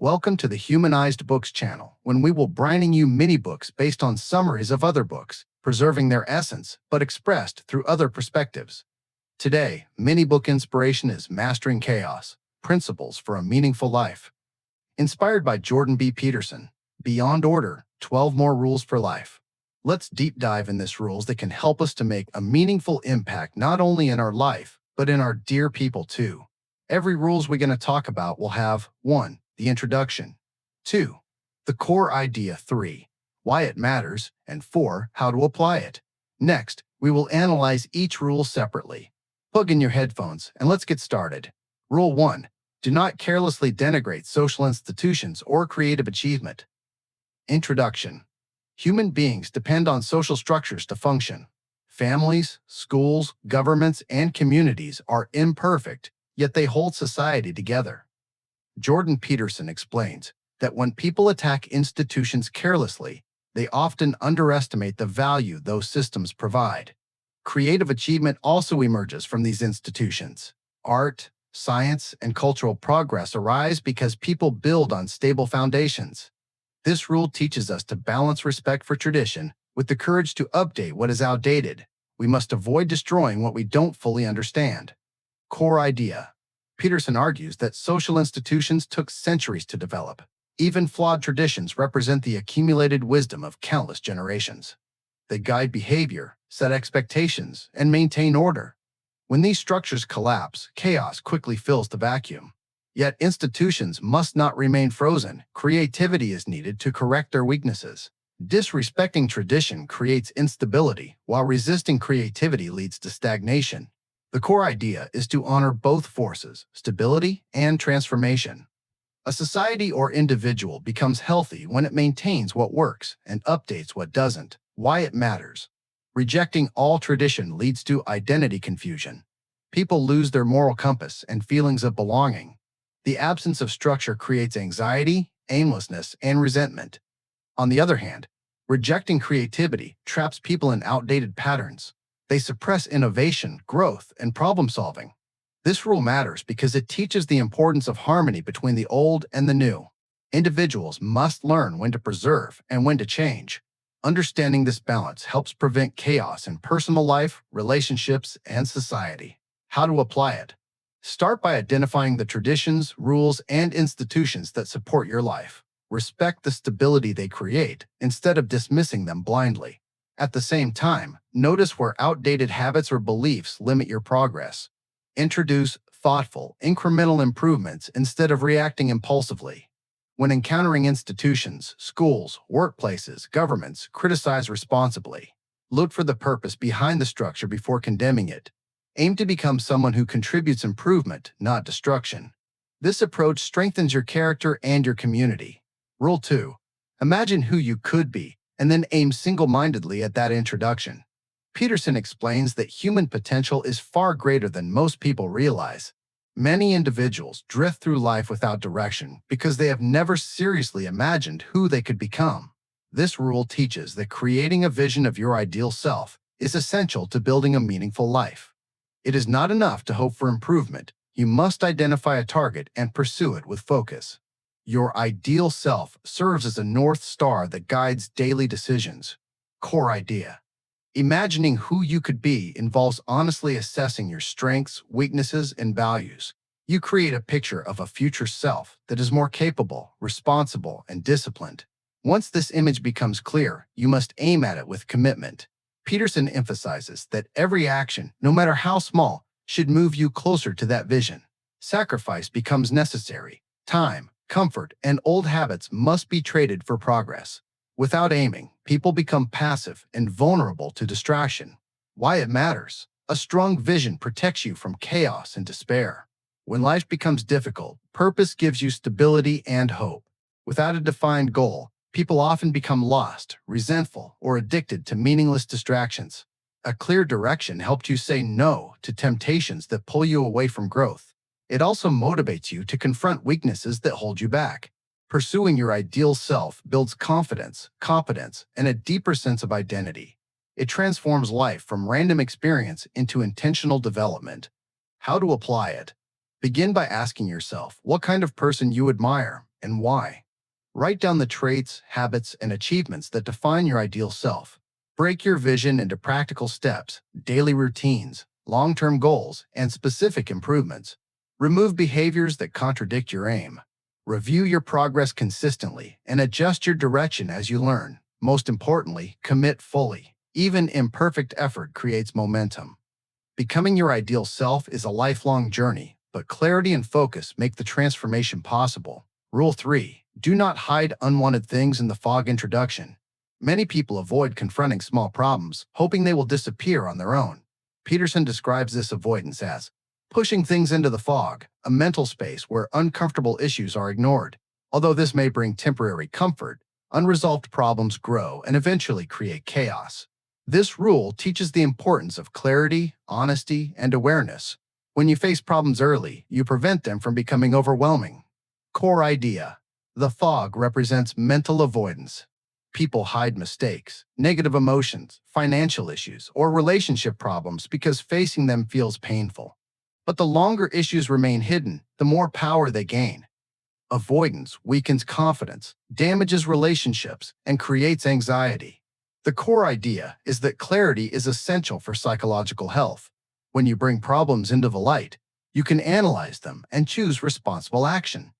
Welcome to the Humanized Books channel, when we will bring you mini books based on summaries of other books, preserving their essence but expressed through other perspectives. Today, mini book inspiration is Mastering Chaos: Principles for a Meaningful Life. Inspired by Jordan B. Peterson, Beyond Order: 12 More Rules for Life. Let's deep dive in these rules that can help us to make a meaningful impact not only in our life, but in our dear people too. Every rules we're going to talk about will have 1. The introduction, 2. The core idea, 3. Why it matters, and 4. How to apply it. Next, we will analyze each rule separately. Plug in your headphones and let's get started. Rule 1. Do not carelessly denigrate social institutions or creative achievement. Introduction. Human beings depend on social structures to function. Families, schools, governments, and communities are imperfect, yet they hold society together. Jordan Peterson explains that when people attack institutions carelessly, they often underestimate the value those systems provide. Creative achievement also emerges from these institutions. Art, science, and cultural progress arise because people build on stable foundations. This rule teaches us to balance respect for tradition with the courage to update what is outdated. We must avoid destroying what we don't fully understand. Core idea. Peterson argues that social institutions took centuries to develop. Even flawed traditions represent the accumulated wisdom of countless generations. They guide behavior, set expectations, and maintain order. When these structures collapse, chaos quickly fills the vacuum. Yet institutions must not remain frozen. Creativity is needed to correct their weaknesses. Disrespecting tradition creates instability, while resisting creativity leads to stagnation. The core idea is to honor both forces, stability and transformation. A society or individual becomes healthy when it maintains what works and updates what doesn't. Why it matters. Rejecting all tradition leads to identity confusion. People lose their moral compass and feelings of belonging. The absence of structure creates anxiety, aimlessness, and resentment. On the other hand, rejecting creativity traps people in outdated patterns. They suppress innovation, growth, and problem-solving. This rule matters because it teaches the importance of harmony between the old and the new. Individuals must learn when to preserve and when to change. Understanding this balance helps prevent chaos in personal life, relationships, and society. How to apply it? Start by identifying the traditions, rules, and institutions that support your life. Respect the stability they create instead of dismissing them blindly. At the same time, notice where outdated habits or beliefs limit your progress. Introduce thoughtful, incremental improvements instead of reacting impulsively. When encountering institutions, schools, workplaces, governments, criticize responsibly. Look for the purpose behind the structure before condemning it. Aim to become someone who contributes improvement, not destruction. This approach strengthens your character and your community. Rule 2. Imagine who you could be, and then aim single-mindedly at that introduction. Peterson explains that human potential is far greater than most people realize. Many individuals drift through life without direction because they have never seriously imagined who they could become. This rule teaches that creating a vision of your ideal self is essential to building a meaningful life. It is not enough to hope for improvement. You must identify a target and pursue it with focus. Your ideal self serves as a North Star that guides daily decisions. Core idea. Imagining who you could be involves honestly assessing your strengths, weaknesses, and values. You create a picture of a future self that is more capable, responsible, and disciplined. Once this image becomes clear, you must aim at it with commitment. Peterson emphasizes that every action, no matter how small, should move you closer to that vision. Sacrifice becomes necessary. Time, comfort, and old habits must be traded for progress. Without aiming, people become passive and vulnerable to distraction. Why it matters. A strong vision protects you from chaos and despair. When life becomes difficult, purpose gives you stability and hope. Without a defined goal, people often become lost, resentful, or addicted to meaningless distractions. A clear direction helps you say no to temptations that pull you away from growth. It also motivates you to confront weaknesses that hold you back. Pursuing your ideal self builds confidence, competence, and a deeper sense of identity. It transforms life from random experience into intentional development. How to apply it? Begin by asking yourself what kind of person you admire and why. Write down the traits, habits, and achievements that define your ideal self. Break your vision into practical steps, daily routines, long-term goals, and specific improvements. Remove behaviors that contradict your aim. Review your progress consistently and adjust your direction as you learn. Most importantly, commit fully. Even imperfect effort creates momentum. Becoming your ideal self is a lifelong journey, but clarity and focus make the transformation possible. Rule 3. Do not hide unwanted things in the fog. Introduction. Many people avoid confronting small problems, hoping they will disappear on their own. Peterson describes this avoidance as pushing things into the fog, a mental space where uncomfortable issues are ignored. Although this may bring temporary comfort, unresolved problems grow and eventually create chaos. This rule teaches the importance of clarity, honesty, and awareness. When you face problems early, you prevent them from becoming overwhelming. Core idea. The fog represents mental avoidance. People hide mistakes, negative emotions, financial issues, or relationship problems because facing them feels painful. But the longer issues remain hidden, the more power they gain. Avoidance weakens confidence, damages relationships, and creates anxiety. The core idea is that clarity is essential for psychological health. When you bring problems into the light, you can analyze them and choose responsible action.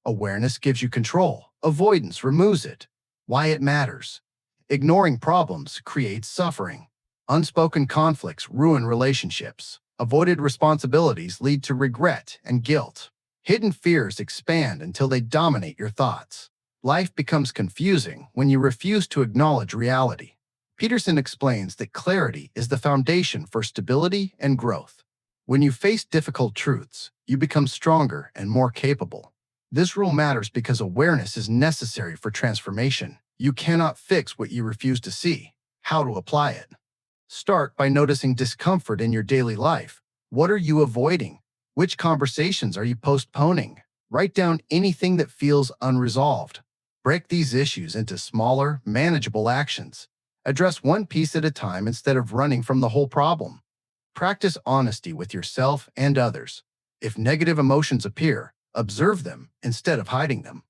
Awareness gives you control. Avoidance removes it. Why it matters. Ignoring problems creates suffering. Unspoken conflicts ruin relationships. Avoided responsibilities lead to regret and guilt. Hidden fears expand until they dominate your thoughts. Life becomes confusing when you refuse to acknowledge reality. Peterson explains that clarity is the foundation for stability and growth. When you face difficult truths, you become stronger and more capable. This rule matters because awareness is necessary for transformation. You cannot fix what you refuse to see. How to apply it? Start by noticing discomfort in your daily life. What are you avoiding? Which conversations are you postponing? Write down anything that feels unresolved. Break these issues into smaller, manageable actions. Address one piece at a time instead of running from the whole problem. Practice honesty with yourself and others. If negative emotions appear, observe them instead of hiding them.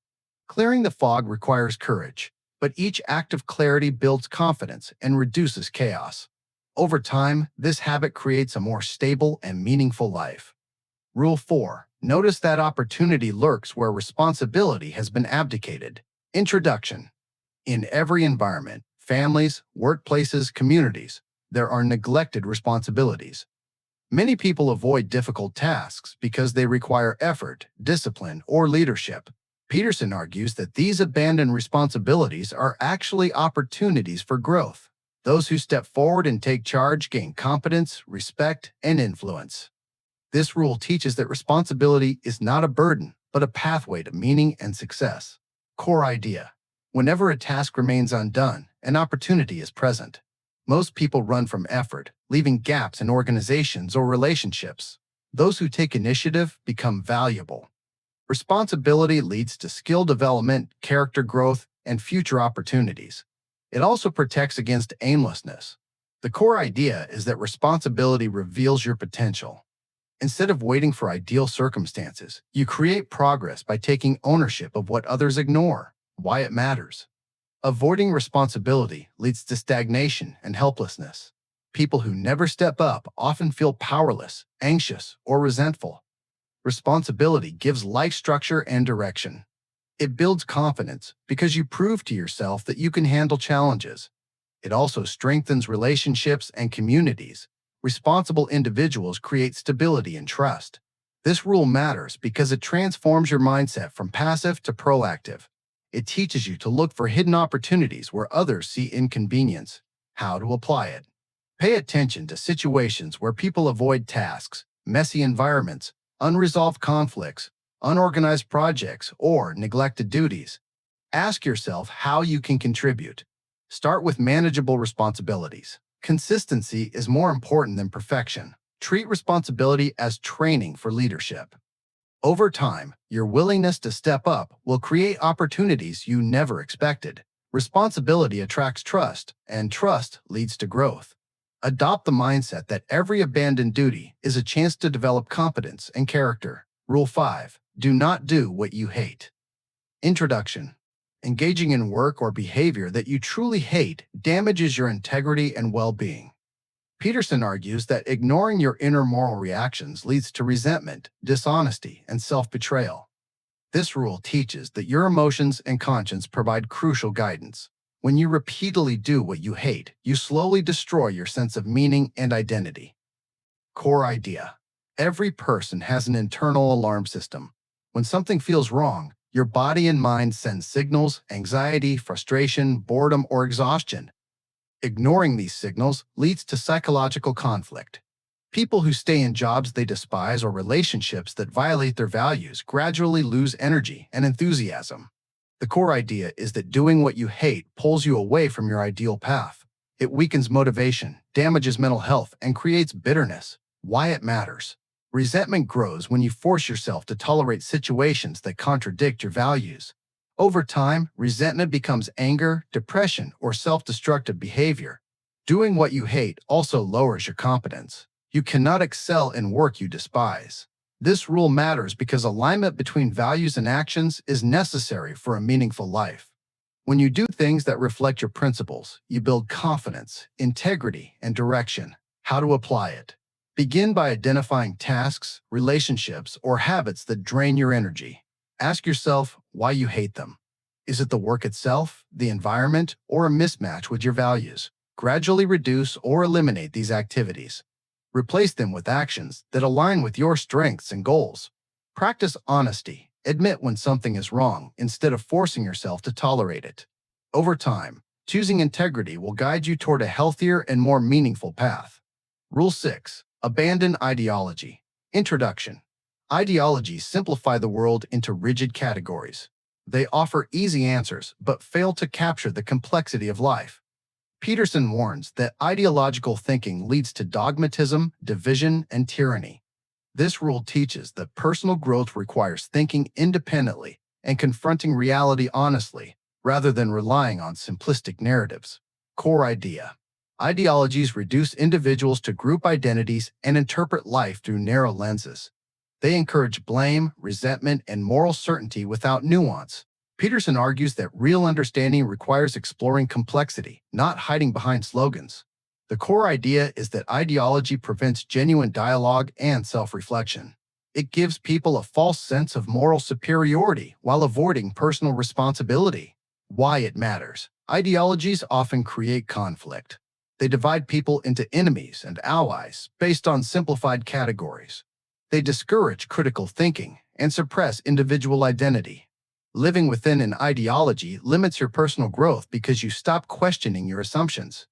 Clearing the fog requires courage, but each act of clarity builds confidence and reduces chaos. Over time, this habit creates a more stable and meaningful life. Rule 4. Notice that opportunity lurks where responsibility has been abdicated. Introduction. In every environment, families, workplaces, communities, there are neglected responsibilities. Many people avoid difficult tasks because they require effort, discipline, or leadership. Peterson argues that these abandoned responsibilities are actually opportunities for growth. Those who step forward and take charge gain competence, respect, and influence. This rule teaches that responsibility is not a burden, but a pathway to meaning and success. Core idea. Whenever a task remains undone, an opportunity is present. Most people run from effort, leaving gaps in organizations or relationships. Those who take initiative become valuable. Responsibility leads to skill development, character growth, and future opportunities. It also protects against aimlessness. The core idea is that responsibility reveals your potential. Instead of waiting for ideal circumstances, you create progress by taking ownership of what others ignore. Why it matters. Avoiding responsibility leads to stagnation and helplessness. People who never step up often feel powerless, anxious, or resentful. Responsibility gives life structure and direction. It builds confidence because you prove to yourself that you can handle challenges. It also strengthens relationships and communities. Responsible individuals create stability and trust. This rule matters because it transforms your mindset from passive to proactive. It teaches you to look for hidden opportunities where others see inconvenience. How to apply it. Pay attention to situations where people avoid tasks, messy environments, unresolved conflicts, unorganized projects, or neglected duties. Ask yourself how you can contribute. Start with manageable responsibilities. Consistency is more important than perfection. Treat responsibility as training for leadership. Over time, your willingness to step up will create opportunities you never expected. Responsibility attracts trust, and trust leads to growth. Adopt the mindset that every abandoned duty is a chance to develop competence and character. Rule 5. Do not do what you hate. Introduction. Engaging in work or behavior that you truly hate damages your integrity and well-being. Peterson argues that ignoring your inner moral reactions leads to resentment, dishonesty, and self-betrayal. This rule teaches that your emotions and conscience provide crucial guidance. When you repeatedly do what you hate, you slowly destroy your sense of meaning and identity. Core idea. Every person has an internal alarm system. When something feels wrong, your body and mind send signals: anxiety, frustration, boredom, or exhaustion. Ignoring these signals leads to psychological conflict. People who stay in jobs they despise or relationships that violate their values gradually lose energy and enthusiasm. The core idea is that doing what you hate pulls you away from your ideal path. It weakens motivation, damages mental health, and creates bitterness. Why it matters. Resentment grows when you force yourself to tolerate situations that contradict your values. Over time, resentment becomes anger, depression, or self-destructive behavior. Doing what you hate also lowers your competence. You cannot excel in work you despise. This rule matters because alignment between values and actions is necessary for a meaningful life. When you do things that reflect your principles, you build confidence, integrity, and direction. How to apply it. Begin by identifying tasks, relationships, or habits that drain your energy. Ask yourself why you hate them. Is it the work itself, the environment, or a mismatch with your values? Gradually reduce or eliminate these activities. Replace them with actions that align with your strengths and goals. Practice honesty. Admit when something is wrong instead of forcing yourself to tolerate it. Over time, choosing integrity will guide you toward a healthier and more meaningful path. Rule 6. Abandon ideology. Introduction. Ideologies simplify the world into rigid categories. They offer easy answers but fail to capture the complexity of life. Peterson warns that ideological thinking leads to dogmatism, division, and tyranny. This rule teaches that personal growth requires thinking independently and confronting reality honestly, rather than relying on simplistic narratives. Core idea. Ideologies reduce individuals to group identities and interpret life through narrow lenses. They encourage blame, resentment, and moral certainty without nuance. Peterson argues that real understanding requires exploring complexity, not hiding behind slogans. The core idea is that ideology prevents genuine dialogue and self-reflection. It gives people a false sense of moral superiority while avoiding personal responsibility. Why it matters. Ideologies often create conflict. They divide people into enemies and allies based on simplified categories. They discourage critical thinking and suppress individual identity. Living within an ideology limits your personal growth because you stop questioning your assumptions.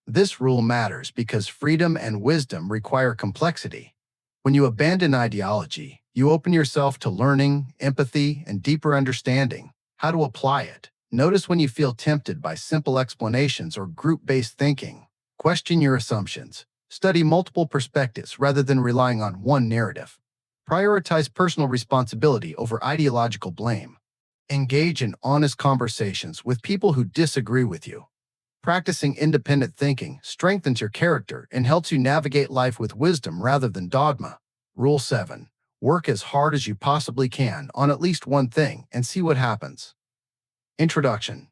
This rule matters because freedom and wisdom require complexity. When you abandon ideology, you open yourself to learning, empathy, and deeper understanding. How to apply it. Notice when you feel tempted by simple explanations or group-based thinking. Question your assumptions. Study multiple perspectives rather than relying on one narrative. Prioritize personal responsibility over ideological blame. Engage in honest conversations with people who disagree with you. Practicing independent thinking strengthens your character and helps you navigate life with wisdom rather than dogma. Rule 7. Work as hard as you possibly can on at least one thing and see what happens. Introduction.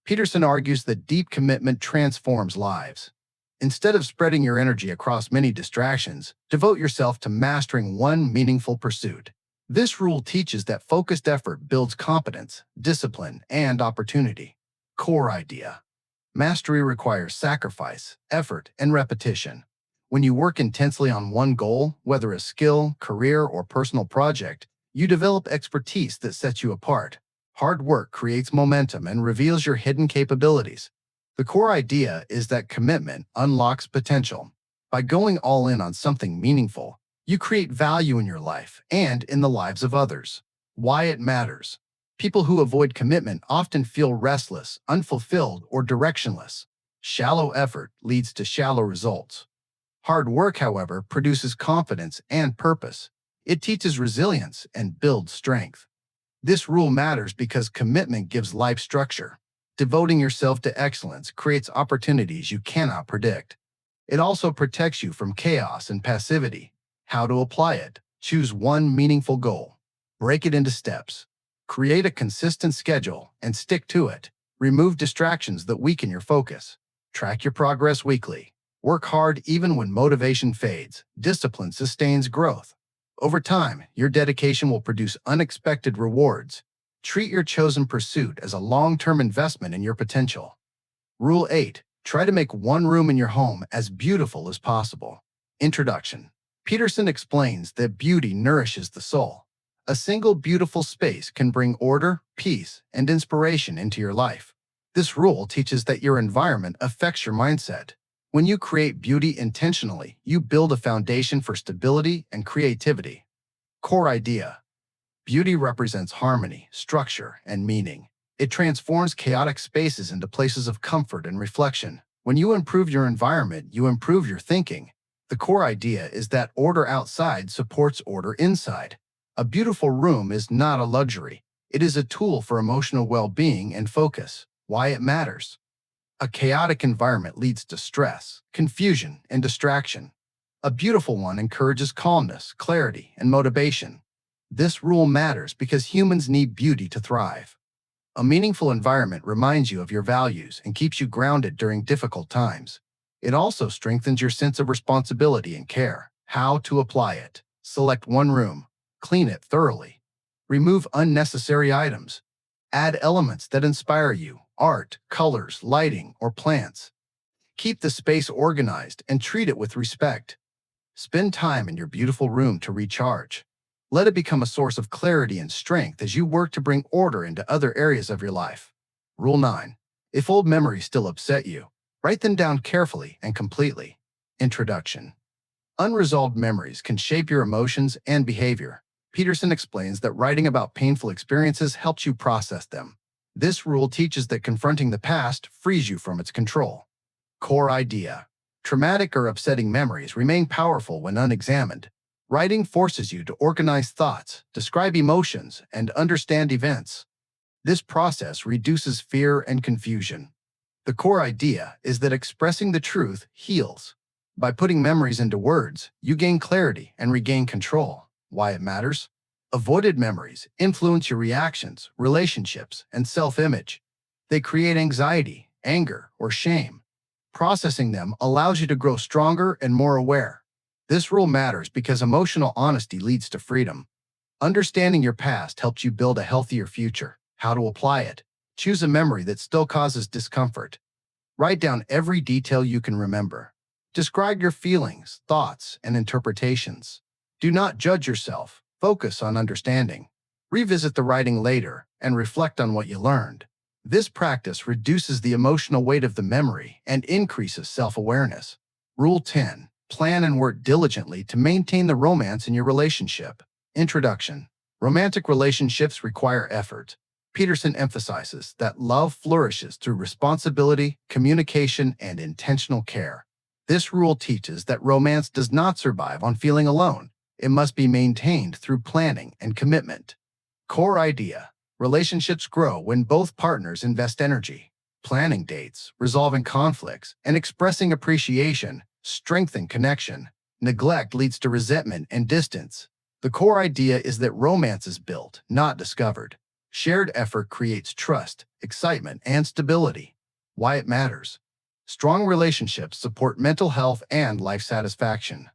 Peterson argues that deep commitment transforms lives. Instead of spreading your energy across many distractions, devote yourself to mastering one meaningful pursuit. This rule teaches that focused effort builds competence, discipline, and opportunity. Core idea. Mastery requires sacrifice, effort, and repetition. When you work intensely on one goal, whether a skill, career, or personal project, you develop expertise that sets you apart. Hard work creates momentum and reveals your hidden capabilities. The core idea is that commitment unlocks potential. By going all in on something meaningful, you create value in your life and in the lives of others. Why it matters. People who avoid commitment often feel restless, unfulfilled, or directionless. Shallow effort leads to shallow results. Hard work, however, produces confidence and purpose. It teaches resilience and builds strength. This rule matters because commitment gives life structure. Devoting yourself to excellence creates opportunities you cannot predict. It also protects you from chaos and passivity. How to apply it. Choose one meaningful goal. Break it into steps. Create a consistent schedule and stick to it. Remove distractions that weaken your focus. Track your progress weekly. Work hard even when motivation fades. Discipline sustains growth. Over time, your dedication will produce unexpected rewards. Treat your chosen pursuit as a long-term investment in your potential. Rule 8. Try to make one room in your home as beautiful as possible. Introduction. Peterson explains that beauty nourishes the soul. A single beautiful space can bring order, peace, and inspiration into your life. This rule teaches that your environment affects your mindset. When you create beauty intentionally, you build a foundation for stability and creativity. Core idea. Beauty represents harmony, structure, and meaning. It transforms chaotic spaces into places of comfort and reflection. When you improve your environment, you improve your thinking. The core idea is that order outside supports order inside. A beautiful room is not a luxury. It is a tool for emotional well-being and focus. Why it matters. A chaotic environment leads to stress, confusion, and distraction. A beautiful one encourages calmness, clarity, and motivation. This rule matters because humans need beauty to thrive. A meaningful environment reminds you of your values and keeps you grounded during difficult times. It also strengthens your sense of responsibility and care. How to apply it. Select one room. Clean it thoroughly. Remove unnecessary items. Add elements that inspire you, art, colors, lighting, or plants. Keep the space organized and treat it with respect. Spend time in your beautiful room to recharge. Let it become a source of clarity and strength as you work to bring order into other areas of your life. Rule 9. If old memories still upset you, write them down carefully and completely. Introduction. Unresolved memories can shape your emotions and behavior. Peterson explains that writing about painful experiences helps you process them. This rule teaches that confronting the past frees you from its control. Core idea. Traumatic or upsetting memories remain powerful when unexamined. Writing forces you to organize thoughts, describe emotions, and understand events. This process reduces fear and confusion. The core idea is that expressing the truth heals. By putting memories into words, you gain clarity and regain control. Why it matters? Avoided memories influence your reactions, relationships, and self-image. They create anxiety, anger, or shame. Processing them allows you to grow stronger and more aware. This rule matters because emotional honesty leads to freedom. Understanding your past helps you build a healthier future. How to apply it. Choose a memory that still causes discomfort. Write down every detail you can remember. Describe your feelings, thoughts, and interpretations. Do not judge yourself. Focus on understanding. Revisit the writing later and reflect on what you learned. This practice reduces the emotional weight of the memory and increases self-awareness. Rule 10. Plan and work diligently to maintain the romance in your relationship. Introduction. Romantic relationships require effort. Peterson emphasizes that love flourishes through responsibility, communication, and intentional care. This rule teaches that romance does not survive on feeling alone. It must be maintained through planning and commitment. Core idea. Relationships grow when both partners invest energy. Planning dates, resolving conflicts, and expressing appreciation strengthen connection. Neglect leads to resentment and distance. The core idea is that romance is built, not discovered. Shared effort creates trust, excitement, and stability. Why it matters. Strong relationships support mental health and life satisfaction.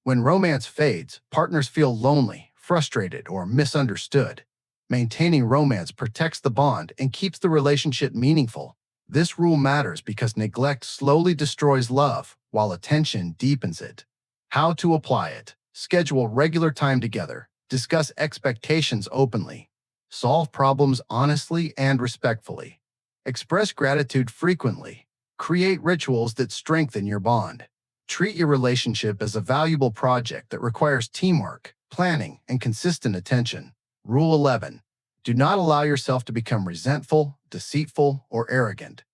When romance fades, partners feel lonely, frustrated, or misunderstood. Maintaining romance protects the bond and keeps the relationship meaningful. This rule matters because neglect slowly destroys love, while attention deepens it. How to apply it. Schedule regular time together. Discuss expectations openly. Solve problems honestly and respectfully. Express gratitude frequently. Create rituals that strengthen your bond. Treat your relationship as a valuable project that requires teamwork, planning, and consistent attention. Rule 11. Do not allow yourself to become resentful, deceitful, or arrogant.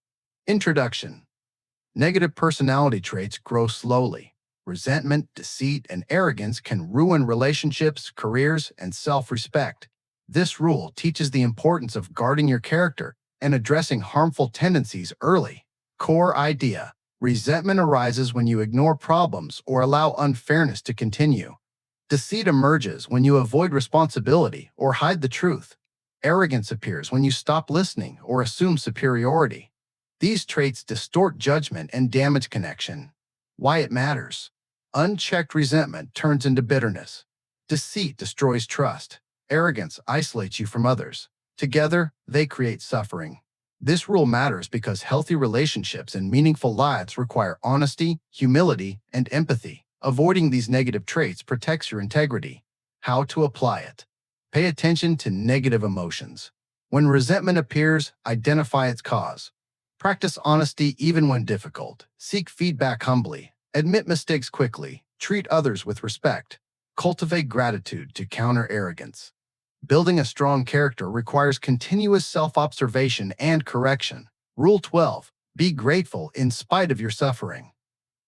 Introduction. Negative personality traits grow slowly. Resentment, deceit, and arrogance can ruin relationships, careers, and self-respect. This rule teaches the importance of guarding your character and addressing harmful tendencies early. Core idea. Resentment arises when you ignore problems or allow unfairness to continue. Deceit emerges when you avoid responsibility or hide the truth. Arrogance appears when you stop listening or assume superiority. These traits distort judgment and damage connection. Why it matters. Unchecked resentment turns into bitterness. Deceit destroys trust. Arrogance isolates you from others. Together, they create suffering. This rule matters because healthy relationships and meaningful lives require honesty, humility, and empathy. Avoiding these negative traits protects your integrity. How to apply it. Pay attention to negative emotions. When resentment appears, identify its cause. Practice honesty even when difficult. Seek feedback humbly. Admit mistakes quickly. Treat others with respect. Cultivate gratitude to counter arrogance. Building a strong character requires continuous self-observation and correction. Rule 12. Be grateful in spite of your suffering.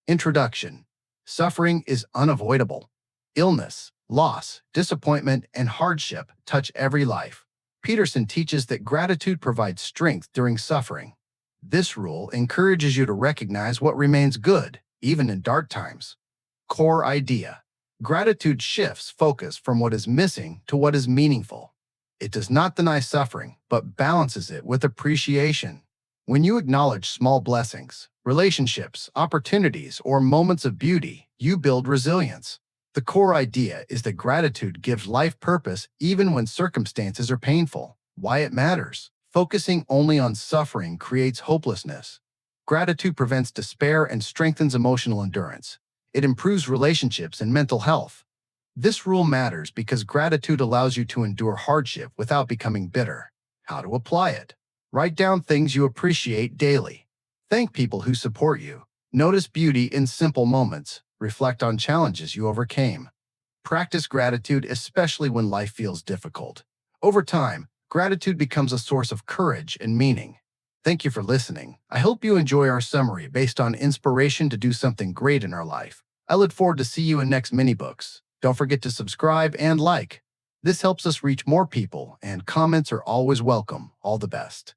Introduction. Suffering is unavoidable. Illness, loss, disappointment, and hardship touch every life. Peterson teaches that gratitude provides strength during suffering. This rule encourages you to recognize what remains good, even in dark times. Core idea. Gratitude shifts focus from what is missing to what is meaningful. It does not deny suffering, but balances it with appreciation. When you acknowledge small blessings, relationships, opportunities, or moments of beauty, you build resilience. The core idea is that gratitude gives life purpose even when circumstances are painful. Why it matters. Focusing only on suffering creates hopelessness. Gratitude prevents despair and strengthens emotional endurance. It improves relationships and mental health. This rule matters because gratitude allows you to endure hardship without becoming bitter. How to apply it. Write down things you appreciate daily. Thank people who support you. Notice beauty in simple moments. Reflect on challenges you overcame. Practice gratitude especially when life feels difficult. Over time, gratitude becomes a source of courage and meaning. Thank you for listening. I hope you enjoy our summary based on inspiration to do something great in our life. I look forward to see you in next mini books. Don't forget to subscribe and like. This helps us reach more people, and comments are always welcome. All the best.